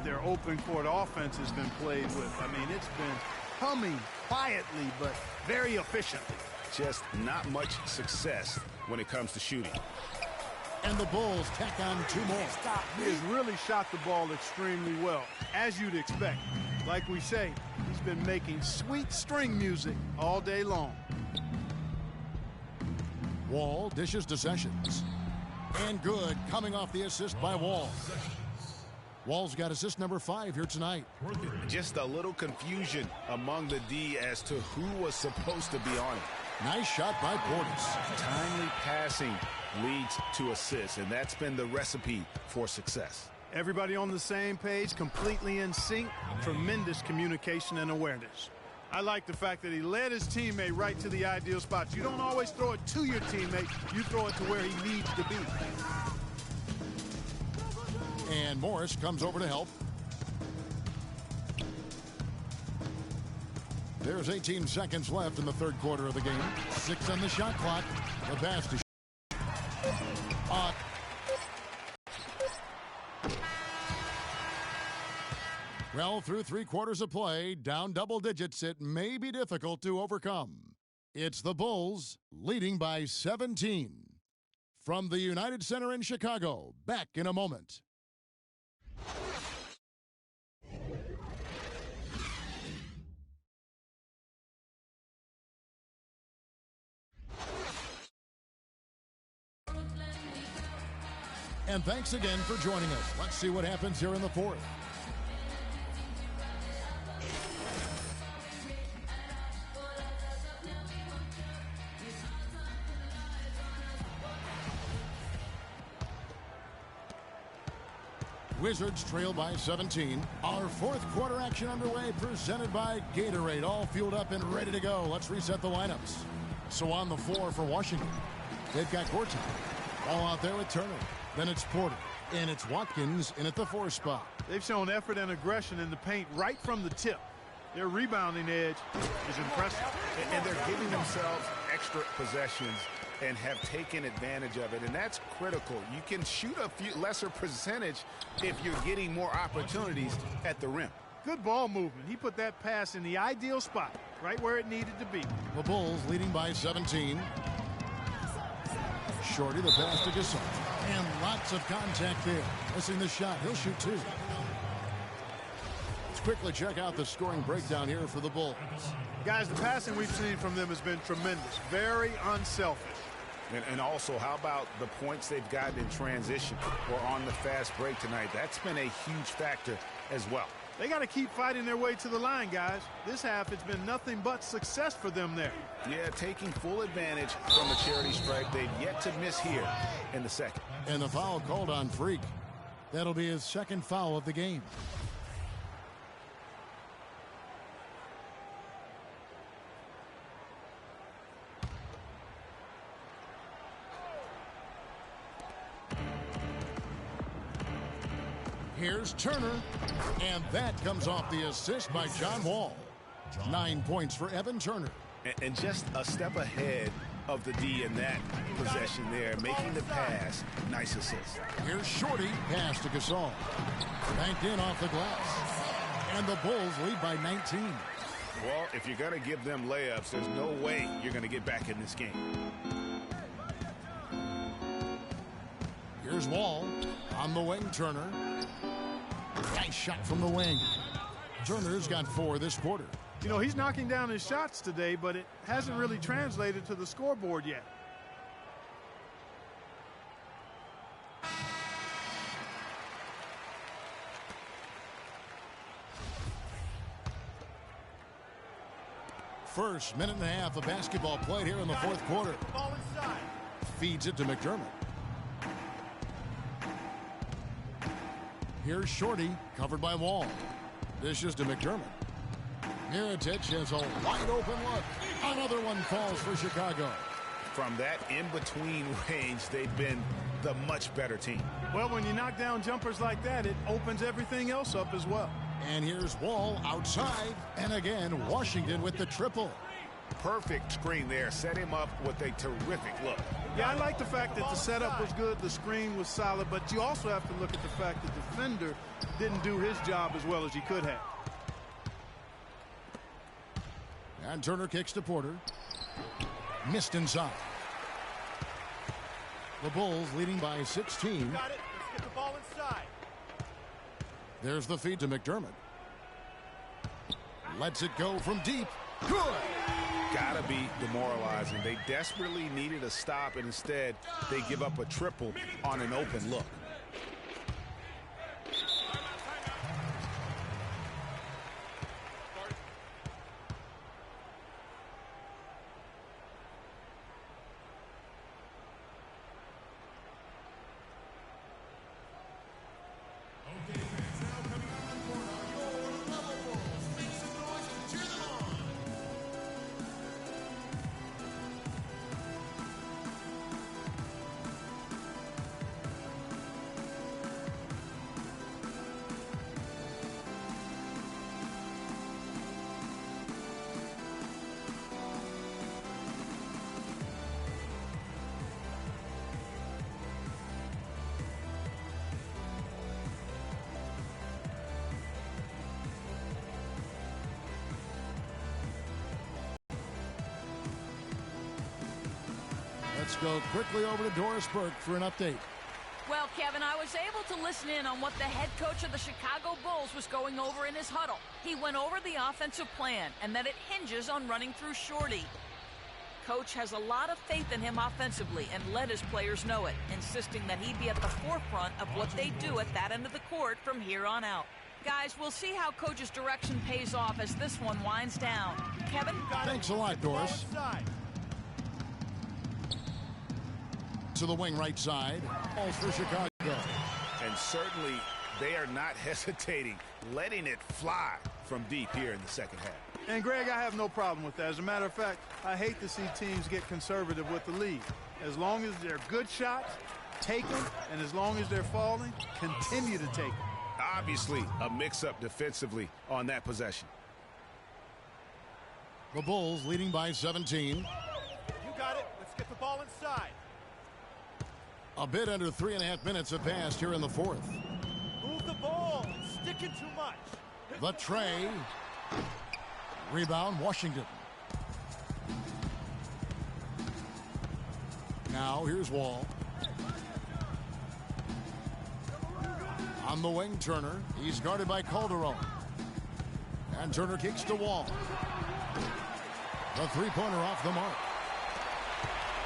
their open court offense has been played with. I mean, it's been humming quietly, but very efficiently. Just not much success when it comes to shooting. And the Bulls tack on 2 more. He has really shot the ball extremely well, as you'd expect. Like we say, he's been making sweet string music all day long. Wall dishes to Sessions. And good, coming off the assist by Wall. Wall's got assist number 5 here tonight. Just a little confusion among the D as to who was supposed to be on it. Nice shot by Portis. Timely passing leads to assists, and that's been the recipe for success. Everybody on the same page, completely in sync, tremendous communication and awareness. I like the fact that he led his teammate right to the ideal spot. You don't always throw it to your teammate, you throw it to where he needs to be. And Morris comes over to help. There's 18 seconds left in the 3rd quarter of the game. 6 on the shot clock. The pass to Well, through 3 quarters of play, down double digits, it may be difficult to overcome. It's the Bulls leading by 17. From the United Center in Chicago, back in a moment. And thanks again for joining us. Let's see what happens here in the 4th. Wizards trail by 17. Our 4th quarter action underway, presented by Gatorade. All fueled up and ready to go. Let's reset the lineups. So on the floor for Washington, they've got Gortat. All out there with Turner. Then it's Porter. And it's Watkins in at the 4 spot. They've shown effort and aggression in the paint right from the tip. Their rebounding edge is impressive. And they're giving themselves extra possessions and have taken advantage of it, and that's critical. You can shoot a few lesser percentage if you're getting more opportunities at the rim. Good ball movement. He put that pass in the ideal spot, right where it needed to be. The Bulls leading by 17. Shorty, the pass to Gasol. And lots of contact there. Missing the shot. He'll shoot 2. Let's quickly check out the scoring breakdown here for the Bulls. Guys, the passing we've seen from them has been tremendous. Very unselfish. And also, how about the points they've gotten in transition or on the fast break tonight? That's been a huge factor as well. They got to keep fighting their way to the line, guys. This half, it's been nothing but success for them there. Yeah, taking full advantage from the charity stripe. They've yet to miss here in the 2nd. And the foul called on Freak. That'll be his 2nd foul of the game. Here's Turner, and that comes off the assist by John Wall. 9 points for Evan Turner. And just a step ahead of the D in that possession there, making the pass. Nice assist. Here's Shorty, pass to Gasol. Banked in off the glass. And the Bulls lead by 19. Well, if you're going to give them layups, there's no way you're going to get back in this game. Here's Wall. On the wing, Turner. Nice shot from the wing. Turner's got 4 this quarter. You know, he's knocking down his shots today, but it hasn't really translated to the scoreboard yet. First minute and a half of basketball played here in the 4th quarter. Feeds it to McDermott. Here's Shorty, covered by Wall. Dishes to McDermott. Mirotic has a wide-open look. Another one falls for Chicago. From that in-between range, they've been the much better team. Well, when you knock down jumpers like that, it opens everything else up as well. And here's Wall outside. And again, Washington with the triple. Perfect screen there. Set him up with a terrific look. Yeah, I like the fact that the setup was good, the screen was solid, but you also have to look at the fact that the defender didn't do his job as well as he could have. And Turner kicks to Porter. Missed inside. The Bulls leading by 16. Got it. Let's get the ball inside. There's the feed to McDermott. Lets it go from deep. Good. Gotta be demoralizing. They desperately needed a stop, and instead they give up a triple on an open look. Let's go quickly over to Doris Burke for an update. Well, Kevin, I was able to listen in on what the head coach of the Chicago Bulls was going over in his huddle. He went over the offensive plan and that it hinges on running through Shorty. Coach has a lot of faith in him offensively and let his players know it, insisting that he be at the forefront of what they do at that end of the court from here on out. Guys, we'll see how Coach's direction pays off as this one winds down. Kevin? Thanks a lot, Doris. To the wing right side. Balls for Chicago. And certainly they are not hesitating, letting it fly from deep here in the second half. And, Greg, I have no problem with that. As a matter of fact, I hate to see teams get conservative with the lead. As long as they're good shots, take them. And as long as they're falling, continue to take them. Obviously, a mix-up defensively on that possession. The Bulls leading by 17. You got it. Let's get the ball inside. A bit under 3.5 minutes have passed here in the fourth. Move the ball. Sticking too much. The tray. Rebound, Washington. Now, here's Wall. On the wing, Turner. He's guarded by Calderon. And Turner kicks to Wall. The three-pointer off the mark.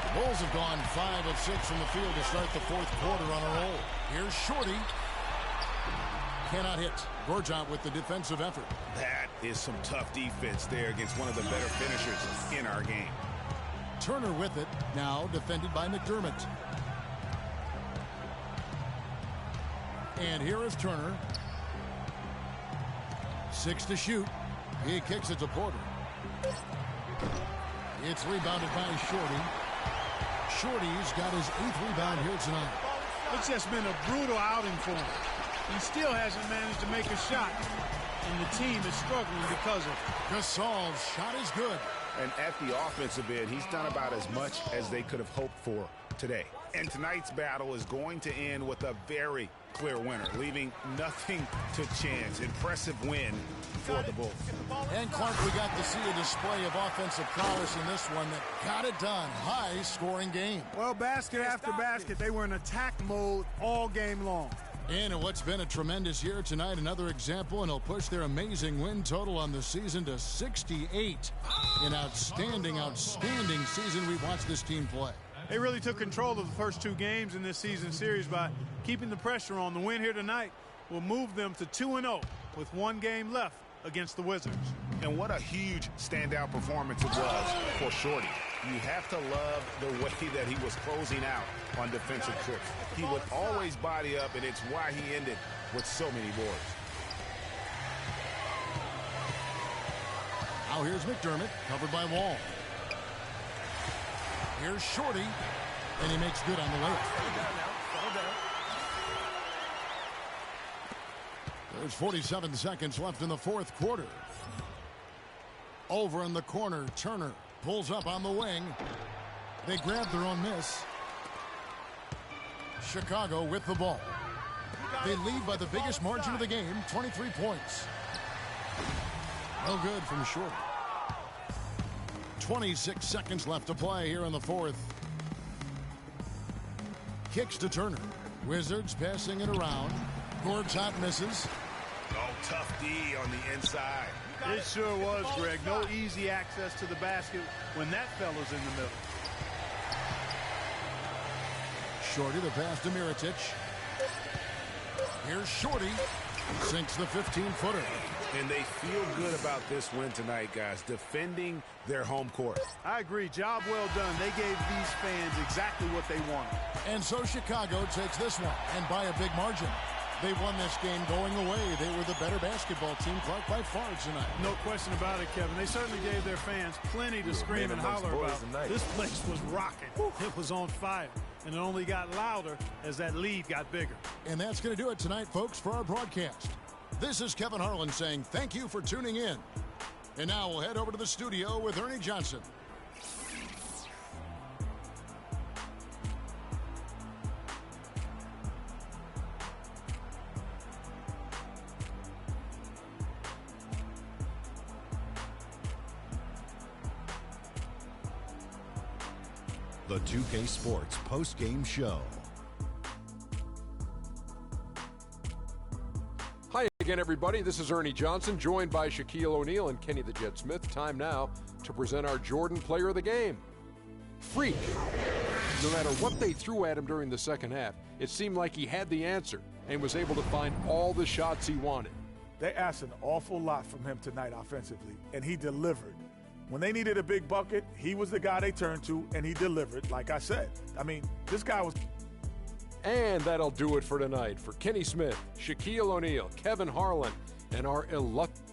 The Bulls have gone 5 of 6 from the field to start the fourth quarter on a roll. Here's Shorty. Cannot hit. Gorjot with the defensive effort. That is some tough defense there against one of the better finishers in our game. Turner with it. Now defended by McDermott. And here is Turner. 6 to shoot. He kicks it to Porter. It's rebounded by Shorty. Shorty's got his 8th rebound here tonight. It's just been a brutal outing for him. He still hasn't managed to make a shot, and the team is struggling because of it. Gasol's shot is good. And at the offensive end, he's done about as much as they could have hoped for today. And tonight's battle is going to end with a very clear winner, leaving nothing to chance. Impressive win for the Bulls. And Clark, we got to see a display of offensive prowess in this one that got it done. High-scoring game. Well, basket after basket, they were in attack mode all game long. And in what's been a tremendous year tonight, another example, and it'll push their amazing win total on the season to 68. An outstanding, outstanding season we've watched this team play. They really took control of the first 2 games in this season series by keeping the pressure on. The win here tonight will move them to 2-0 with 1 game left against the Wizards. And what a huge standout performance it was for Shorty. You have to love the way that he was closing out on defensive trips. He would always body up, and it's why he ended with so many boards. Now here's McDermott, covered by Wall. Here's Shorty, and he makes good on the layup. There's 47 seconds left in the fourth quarter. Over in the corner, Turner pulls up on the wing. They grab their own miss. Chicago with the ball. They lead by the biggest margin of the game, 23 points. No good from Short. 26 seconds left to play here in the fourth. Kicks to Turner. Wizards passing it around. Gortat misses. Oh, tough D on the inside. It sure was, Greg. No easy access to the basket when that fella's in the middle. Shorty, the pass to Mirotic. Here's Shorty. Sinks the 15-footer. And they feel good about this win tonight, guys, defending their home court. I agree. Job well done. They gave these fans exactly what they wanted. And so Chicago takes this one, and by a big margin. They won this game going away. They were the better basketball team, Clark, by far tonight. No question about it, Kevin. They certainly gave their fans plenty to scream and holler about. This place was rocking. It was on fire. And it only got louder as that lead got bigger. And that's going to do it tonight, folks, for our broadcast. This is Kevin Harlan saying thank you for tuning in. And now we'll head over to the studio with Ernie Johnson. The 2K Sports post-game show. Hi again, everybody. This is Ernie Johnson, joined by Shaquille O'Neal and Kenny the Jet Smith. Time now to present our Jordan Player of the Game. Freak. No matter what they threw at him during the second half, it seemed like he had the answer and was able to find all the shots he wanted. They asked an awful lot from him tonight offensively, and he delivered. When they needed a big bucket, he was the guy they turned to, and he delivered, like I said. I mean, this guy was... And that'll do it for tonight. For Kenny Smith, Shaquille O'Neal, Kevin Harlan, and our illustrious